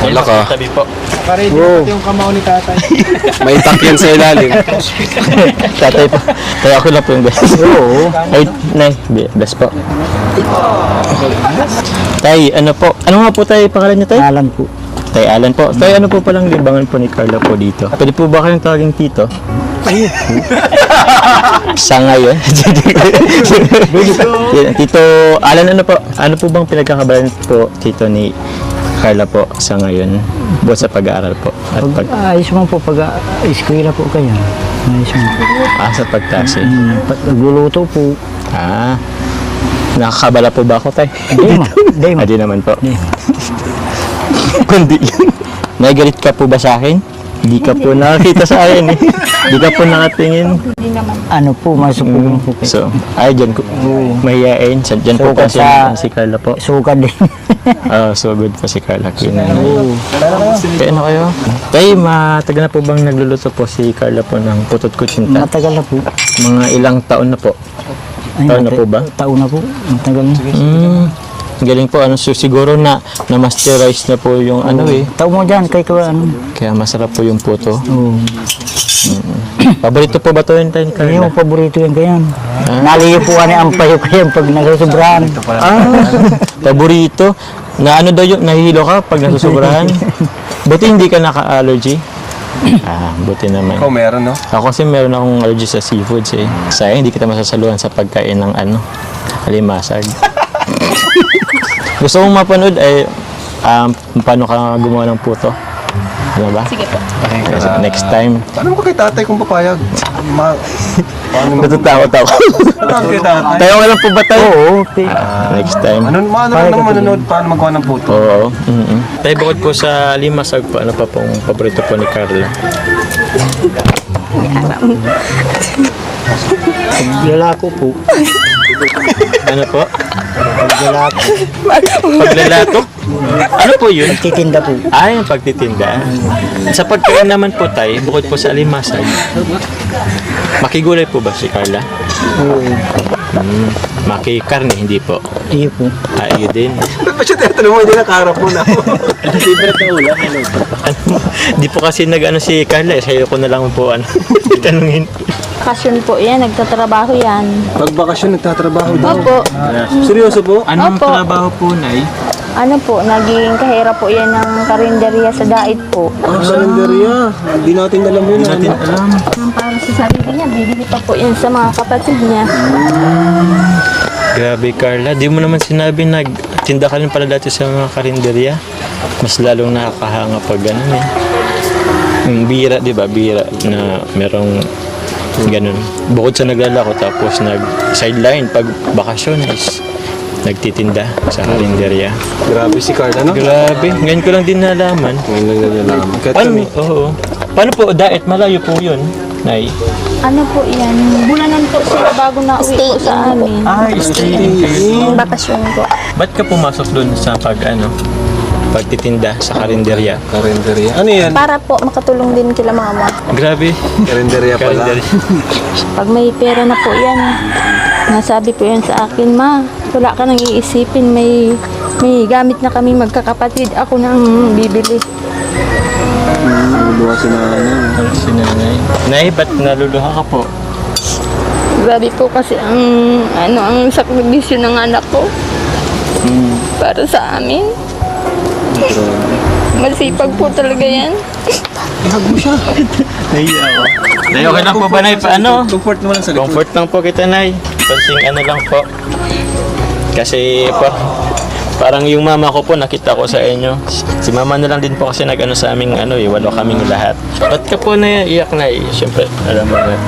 Wala ka. Tabi po. Nakaready na pati yung kamao ni tatay. May itak yan sa ilalim. Tatay po. Kaya ako lang po yung best. Oo. Ay, nay. Best po. Tay, ano po? Ano nga po tayo pangalan niyo, tay? Alan po. Tay Alan po. Tay, ano po palang libangan po ni Carla po dito? Pwede po ba kayong tawaging tito? Sa ngayon. Tito Alan, ano po? Ano po bang pinagkakabalan po tito ni Carla po sa ngayon? Buat sa pag-aaral po. At Ayos mo po pag eskwela po kayo. Ayos mo. sa pagtasi. Nagluluto po. Ah. Nakakabala po ba ako, tay? Hindi mo. Hindi naman po. Kundi nagalit ka po ba sa akin? Hindi ka po nakakita sa akin eh. Hindi ka po nakatingin. Ano po, masupulong po kayo. So, ay dyan ko. Mahihain. Dyan po Sugad kasi sa- si Carla po. Sugad din. So good po si Carla. Kaya ano kayo? Tay, matagal na po bang nagluluto po si Carla po ng putot kutsinta? Matagal na po. Mga ilang taon na po? Taon na po ba? Taon na po. Matagal na. Galing po. Ano, siguro na-masterize na po yung ano eh. Taon mo dyan, kay ka ano. Kaya masarap po yung puto. Oo. Paborito po ba ito yun tayo ni Kaya Carla? yung paborito yan kayan. Naliyo po ani ang payo kayan pag nagsusobrahan. Paborito? Na ano daw yun? Nahihilo ka pag nasusobrahan? Buti hindi ka naka-allergy? Buti naman. Ikaw meron, no? Ako kasi meron akong allergy sa seafoods eh. Sayang hindi kita masasaluhan sa pagkain ng alimasag. Gusto mong mapanood ay paano ka gumawa ng puto? Ano ba? Sige po. Kasi next time. Tanong ko kay tatay kung papayag. Natatakot ako. Tanong kay tatay. Tayo ka lang po ba tayo? Oo. Next time. Ano naman manonood paano magawa ng puto? Oo. Tayo bukod po sa limasag po, ano pa pong paborito po ni Carla? Lalako po. Ano po? Lalako. Paglalato? Ano po yun? Titinda po. Yung pagtitinda. Sa pagkain naman po tayo, bukod po sa alimasag, makigulay po ba si Carla? Oo. Makikarne, hindi po. Iyo po. Iyo din. Ba't pa siya tinatanong mo? Hindi nakaharap mo na. Di po kasi nag-ano si Carla, sa'yo ko na lang po tanungin. Bakasyon po yan, nagtatrabaho yan. Pag bakasyon, nagtatrabaho daw. Opo. Seryoso po? Anong Opo. trabaho po, Nay? Ano po, naging kahera po yan ng karinderya sa dait po. Kalendarya. Hindi natin alam yun. Hindi natin alam. Ang para sa sarili niya, bibili pa po yan sa mga kapatid niya. Grabe, Carla. Di mo naman sinabi nagtinda ka rin pala dati sa mga karinderya. Mas lalong nakakahanga pag gano'n eh. Yung bira, di ba? Bira na merong ganun. Bukod sa naglalako tapos nag-sideline pag bakasyon is nagtitinda sa karinderya. Grabe si Carla, no? Grabe. Ngayon ko lang din nalaman. Ngayon lang nalalaman. Kahit Paano? kami. Oo. Paano po? Diet? Malayo po yun, Nay. Ano po yan, bulanan po sila bago na uwi po sa amin. Staying kayo. Bakasyon po. Ba't ka pumasok doon sa pagtitinda sa karinderya? Kalendarya. Ano yan? Para po makatulong din kila mama. Grabe. Kalendarya pala. Karinderya. Pag may pera na po yan, nasabi po yan sa akin, ma, wala ka nang iisipin, may gamit na kami magkakapatid, ako nang bibili. Naguluha si nanay. Si Nanay. Nay, ba't naluluha ka po? Grabe po kasi ang sakripisyo ng anak ko para sa amin. Masipag po talaga yan. Ihag mo siya. Nahiya ako. Nay, okay lang po ba, Nay? Paano? Comfort mo lang sa likod. Comfort lang po kita, Nay. Pansing lang po. Kasi parang yung mama ko po nakita ko sa inyo. Si mama na lang din po kasi nag-ano sa aming walo kaming lahat. Ba't ka po naiiyak, Nay? Siyempre, alam mo na.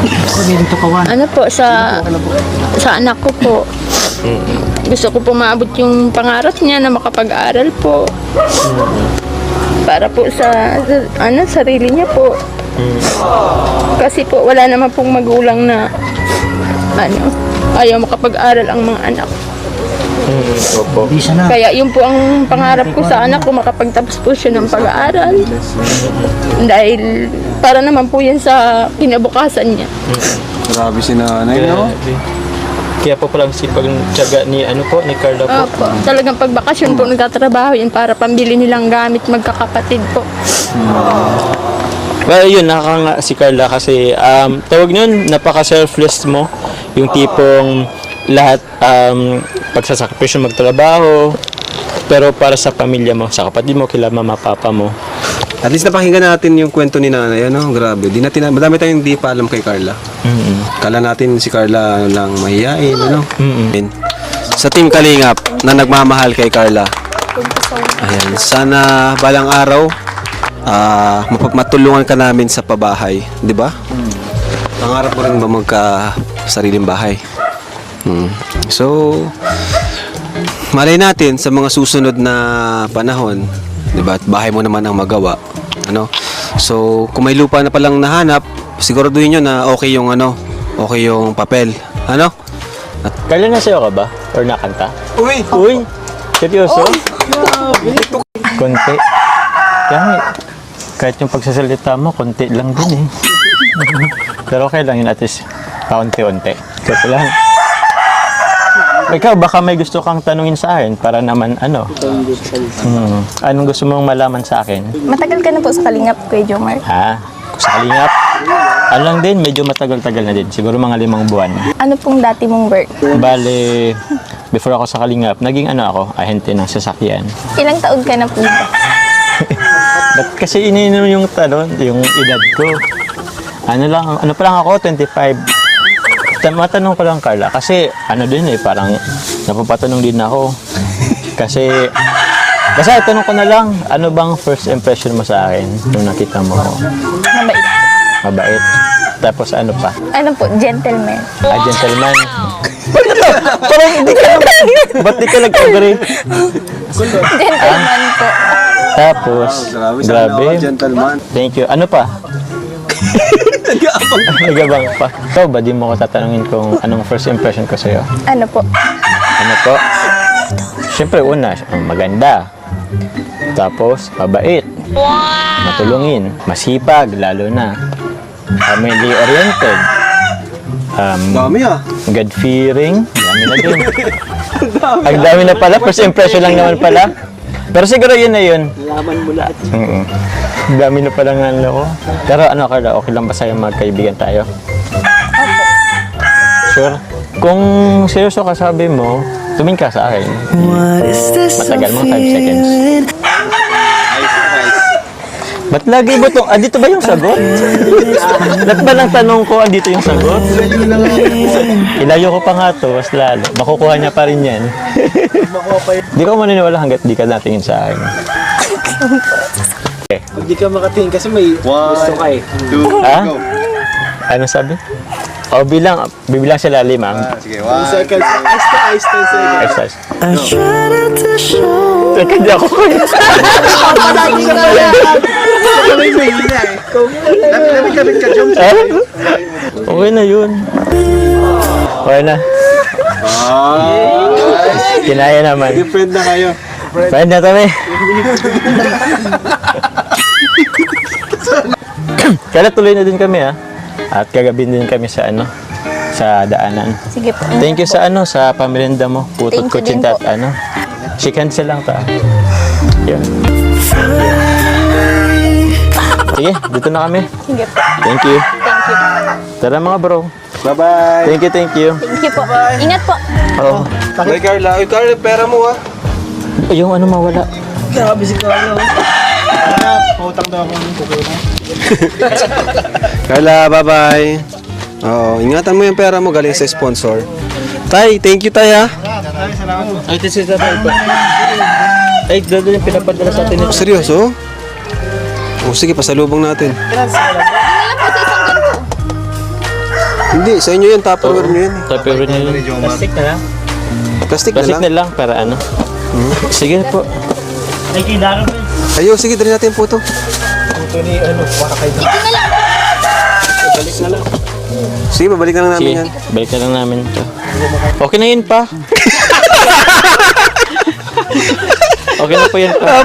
Ako dito kawan. Ano po, sa anak ko po. Gusto ko po maabot yung pangarap niya na makapag-aral po. Para po sa sarili niya po. Kasi po wala naman pong magulang na ayaw makapag-aral ang mga anak. Opo. Bisa na. Kaya yun po ang pangarap ko sa anak ko, makapagtapos po siya ng pag-aaral. Dahil para naman po yan sa kinabukasan niya. Grabe si nanay, no? Kaya po palang sipag tiyaga ni ni Carla po. Opo. Talagang pag bakasyon po nagtatrabaho yun para pambili nilang gamit magkakapatid po. Well, yun, nakakanga si Carla kasi tawag nun, napaka-selfless mo. Yung tipong lahat pagsasakripisyo magtrabaho, pero para sa pamilya mo, sa kapatid mo, kila mama, papa mo. At least napakinggan natin yung kwento ni nanay. Ano, grabe. Madami tayong hindi pa alam kay Carla. Kala natin si Carla lang mahihain. Ano? Sa Team Kalingap na nagmamahal kay Carla. Ayan. Sana balang araw matulungan ka namin sa pabahay. Di ba? Pangarap mo rin ba magka sariling bahay? So, malay natin sa mga susunod na panahon, 'di ba? At bahay mo naman ang magawa, ano? So, kung may lupa na palang nahanap, siguraduhin niyo na okay yung papel, ano? Carla, nasayo ka ba? Or nakanta? Uy, Uy! Seryoso? Konti. Kaya kahit yung pagsasalita mo, konti lang din eh. Pero okay lang yun, at least kaunti-unti. Kasi lang. Ikaw, baka may gusto kang tanungin sa akin para naman anong gusto mong malaman sa akin? Matagal ka na po sa Kalingap, Kuya Jomar. Sa Kalingap? Ano lang din, medyo matagal-tagal na din. Siguro mga 5 buwan. Ano pong dati mong work? Bale, before ako sa Kalingap, naging ahente ng sasakyan. Ilang taon ka na po ba? Ba't kasi ininom yung edad ko? Ano pa lang ako, 25. Matanong ko lang, Carla, kasi parang napapatanong din ako. Kasi, basta tanong ko na lang, ano bang first impression mo sa akin nung nakita mo ako? Mabait. Mabait. Tapos ano pa? Ano po? Gentleman. Gentleman. Parang hindi ka ba't di ka nag-agree? Gentleman po. Tapos, grabe. gentleman. Thank you. Ano pa? Nagabang pa. Ikaw ba, di mo ko tatanungin kung anong first impression ko sa'yo? Ano po? Ano po? Siyempre, una, maganda. Tapos, mabait. Matulungin. Masipag, lalo na. Family-oriented. Dami God-fearing. Dami na din. Ang dami na pala. First impression lang naman pala. Pero siguro yun na yun. Laman mo lahat. Ang dami na pala nga ko. Pero Carla, okay lang ba sa'yo magkaibigan tayo? Sure? Kung seryoso ka sabi mo, tumingin ka sa akin. Matagal mo, 5 seconds. Ba't lagi ba itong, dito ba yung sagot? Ba't ba lang tanong ko, dito yung sagot? Ilayo ko pa nga to, mas lalo. Makukuha niya pa rin yan. Di ko maniniwala hanggat di ka natingin sa akin. Okay. Pag di ka makatingin kasi may gusto ka eh. Ano sabi? Bibilang sila 5. Sige, 1 second. Ice 10 seconds. Ice. Teka, di ako kaya. Okay na yun. Okay na. Kinaya naman. Friend na kayo. Friend na kami. Kaya tuloy na din kami At kagabi din kami sa sa daanan. Sige po. Thank you sa sa pamerinda mo. Putot Thank ko you din chinta po. at Shake hands lang ta. Yan. Sige, dito na kami. Sige po. Thank you. Thank you. Tara mga bro. Bye-bye. Thank you, thank you. Thank you po. Ingat po. Oh, Bye, Carla. Uy, Carla, pera mo yung mawala. Grabe si Carlo. Pautang daw ako ng kukuha. Carla, bye-bye. Oo, ingatan mo yung pera mo galing sa sponsor. Tay, thank you, Tay, ha? Ay, this is the type. Ay, doon yung pinapadala sa atin. Seryoso? O, sige, pasalubong natin. Hindi, sa inyo yan, tupperware nyo yan. Tupperware niya yun. Plastic na lang. Plastic na Plastic lang. na lang para Sige po. Ay, kinaro mo. Ayo, sige, dali natin yung photo. Ito ni para kayo. Balik na lang. Sige, babalik na lang namin Sige, yan. balik na lang namin ito. Okay na yun pa. Okay na po yan pa.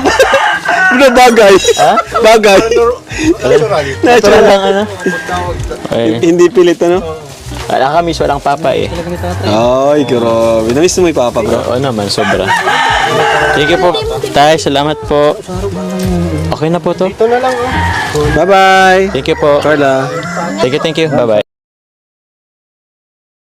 Ano bagay? Ha? Bagay. Natural lang Okay. Hindi pilit, ano? Nakakamiss walang papa eh. Ay, grabe. Namiss mo yung papa, bro? Oo naman, sobra. Thank you po. Tay, salamat po. Okay na po to. Bye-bye. Thank you po. Carla. Thank you. Bye-bye.